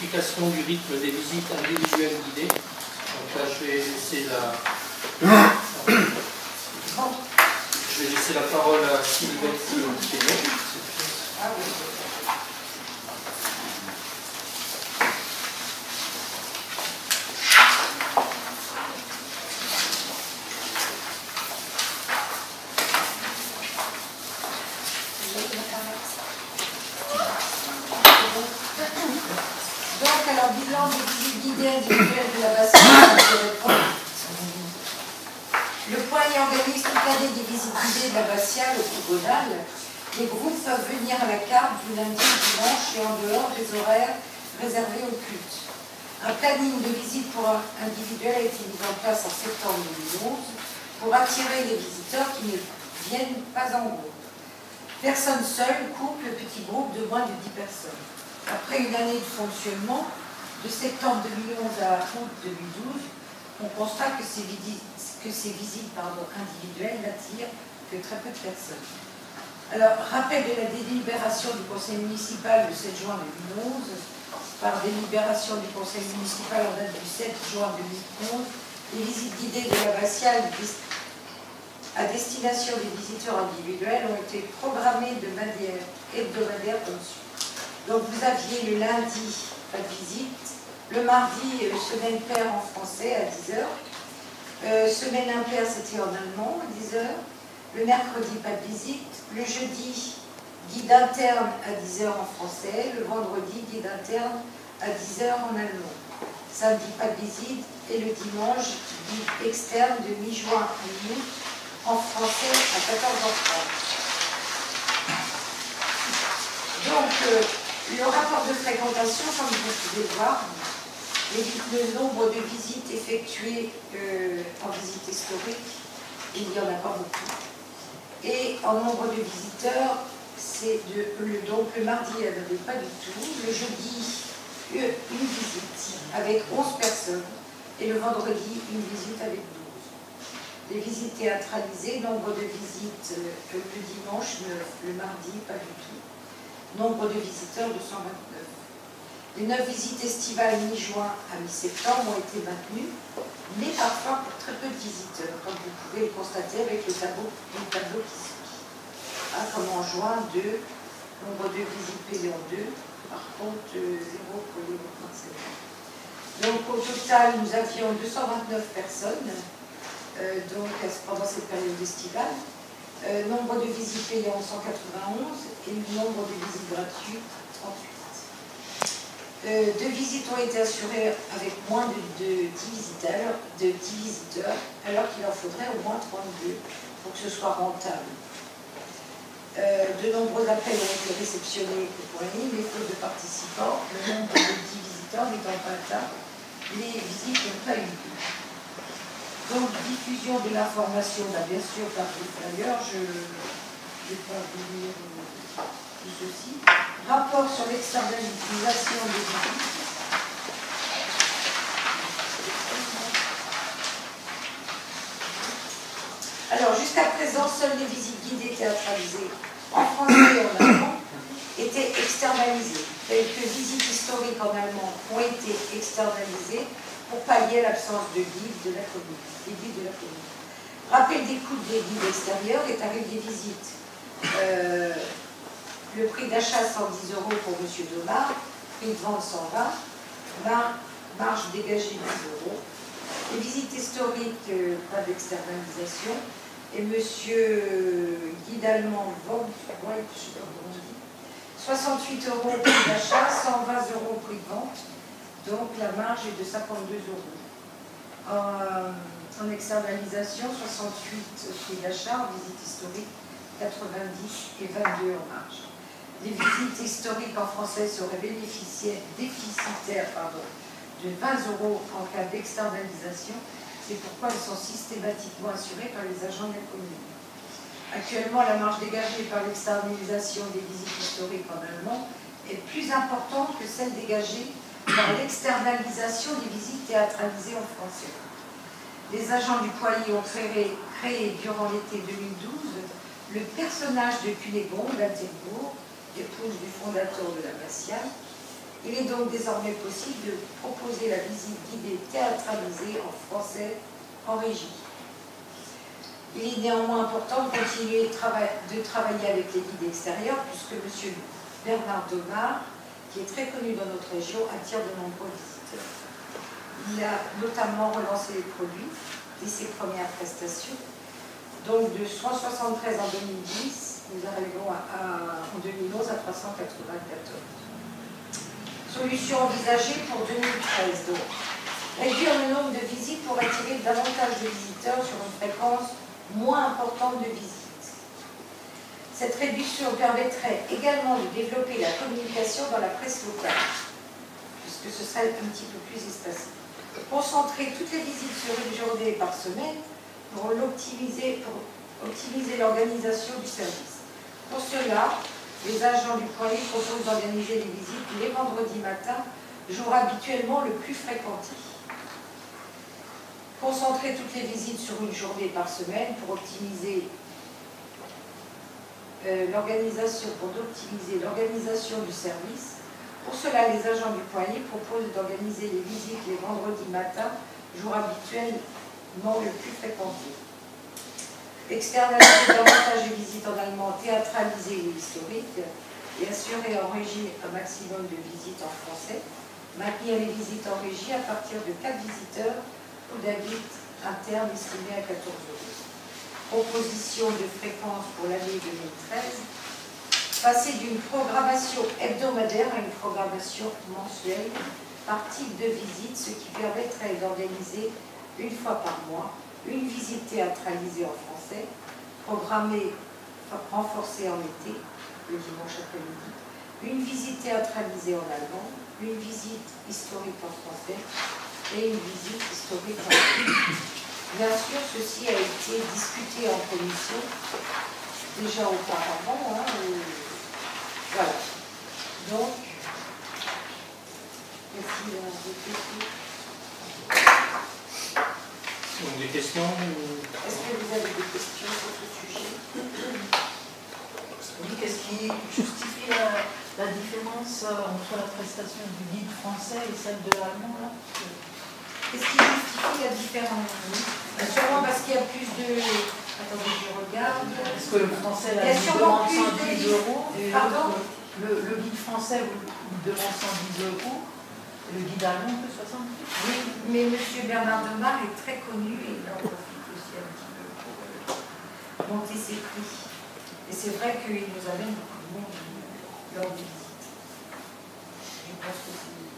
l'explication du rythme des visites individuelles guidées. Donc là, je vais laisser la parole à Sylvette Pénon. Donc, alors, bilan des visites guidées individuelles de l'abbatiale. Le point y organise toute l'année des visites guidées de l'abbatiale au trigonal. Les groupes peuvent venir à la carte du lundi au dimanche et en dehors des horaires réservés au culte. Un planning de visite pour individuel a été mis en place en septembre 2011 pour attirer les visiteurs qui ne viennent pas en groupe. Personnes seules, couple, petit groupe de moins de 10 personnes. Après une année de fonctionnement, de septembre 2011 à août 2012, on constate que ces visites individuelles n'attirent que très peu de personnes. Alors, rappel de la délibération du conseil municipal le 7 juin 2011, par délibération du conseil municipal en date du 7 juin 2011, les visites guidées de l'abbatiale à destination des visiteurs individuels ont été programmées de manière hebdomadaire comme suit. Donc vous aviez le lundi, pas de visite, le mardi, semaine paire en français à 10h, semaine impaire, c'était en allemand à 10h, le mercredi, pas de visite, le jeudi, guide interne à 10h en français, le vendredi, guide interne à 10h en allemand, samedi, pas de visite, et le dimanche, guide externe de mi-juin à mi-août en français à 14h30. Donc, le rapport de fréquentation, comme vous pouvez le voir, le nombre de visites effectuées en visite historique, il n'y en a pas beaucoup. Et en nombre de visiteurs, c'est donc le mardi, il n'y en avait pas du tout. Le jeudi, une visite avec 11 personnes. Et le vendredi, une visite avec 12. Les visites théâtralisées, nombre de visites le dimanche, 9, le mardi, pas du tout. Nombre de visiteurs, 229. Les 9 visites estivales mi-juin à mi-septembre ont été maintenues, mais parfois pour très peu de visiteurs, comme vous pouvez le constater avec le tableau qui suit. Comme en juin, 2, nombre de visites payées en 2, par contre 0 pour les 27. Donc au total, nous avions 229 personnes pendant cette période estivale. Nombre de visites payées en 191 et le nombre de visites gratuites 38. 2 visites ont été assurées avec moins de 10 visiteurs, alors qu'il en faudrait au moins 32 pour que ce soit rentable. De nombreux appels ont été réceptionnés pour la nuit, mais faute de participants, le nombre de 10 visiteurs n'étant pas atteint, les visites n'ont pas eu lieu. Donc, diffusion de l'information, bien sûr, par le flyer, je ne vais pas vous lire tout ceci. Rapport sur l'externalisation des visites. Alors, jusqu'à présent, seules les visites guidées théâtralisées en français et en allemand étaient externalisées. Quelques visites historiques en allemand ont été externalisées pour pallier l'absence de guides de la commune. Rappel des coûts des guides extérieurs est tarif des visites. Le prix d'achat 110 € pour M. Domard, prix de vente 120, marge dégagée 10 €. Les visites historiques, pas d'externalisation. Et M. Guide allemand, je sais pas comment on dit, 68 € prix d'achat, 120 € prix de vente. Donc la marge est de 52 €. En externalisation, 68 prix d'achat, en visite historique, 90 et 22 en marge. Les visites historiques en français seraient déficitaires de 20 € en cas d'externalisation. C'est pourquoi elles sont systématiquement assurées par les agents de la commune. Actuellement, la marge dégagée par l'externalisation des visites historiques en allemand est plus importante que celle dégagée par l'externalisation des visites théâtralisées en français. Les agents du Poirier ont créé durant l'été 2012 le personnage de Cunégonde d'Altenbourg, épouse du fondateur de l'abbatiale, Il est donc désormais possible de proposer la visite guidée théâtralisée en français en régie. Il est néanmoins important de continuer de travailler avec les guides extérieurs, puisque M. Bernard Domard, qui est très connu dans notre région, attire de nombreux visiteurs. Il a notamment relancé les produits dès ses premières prestations. Donc de 173 en 2010, nous arrivons en 2011 à 394. Solution envisagée pour 2013, donc. Réduire le nombre de visites pour attirer davantage de visiteurs sur une fréquence moins importante de visites. Cette réduction permettrait également de développer la communication dans la presse locale, puisque ce serait un petit peu plus espacé. Concentrer toutes les visites sur une journée par semaine pour optimiser l'organisation du service. Pour cela, les agents du Point E proposent d'organiser les visites les vendredis matins, jour habituellement le plus fréquenté. Concentrer toutes les visites sur une journée par semaine pour optimiser l'organisation du service. Pour cela, les agents du Point E proposent d'organiser les visites les vendredis matins, jour habituellement le plus fréquenté. Externaliser davantage les visites en allemand théâtralisées ou historiques et assurer en régie un maximum de visites en français. Maintenir les visites en régie à partir de 4 visiteurs ou d'un guide interne estimé à 14 €. Proposition de fréquence pour l'année 2013. Passer d'une programmation hebdomadaire à une programmation mensuelle par type de visite, ce qui permettrait d'organiser une fois par mois une visite théâtralisée en français, programmée, renforcée en été, le dimanche après-midi, une visite théâtralisée en allemand, une visite historique en français et une visite historique en allemand. Bien sûr, ceci a été discuté en commission déjà auparavant. Voilà. Donc, est-ce qu'il y a des questions? Donc des questions Est-ce que vous avez des questions sur ce sujet? Oui, qu'est-ce qui justifie la différence entre la prestation du guide français et celle de l'allemand là? Qu'est-ce qui justifie la différence? Sûrement parce qu'il y a plus de... Attendez, je regarde. Est-ce que le français là, il y a vous sûrement demande plus 110 €? Et Pardon? le guide français vous demande 110 € et le guide allemand que 70 €. Oui, mais M. Bernard Domard est très connu et il en profite aussi un petit peu pour monter ses prix. Et c'est vrai qu'il nous amène beaucoup de monde lors des visites. Je pense que c'est...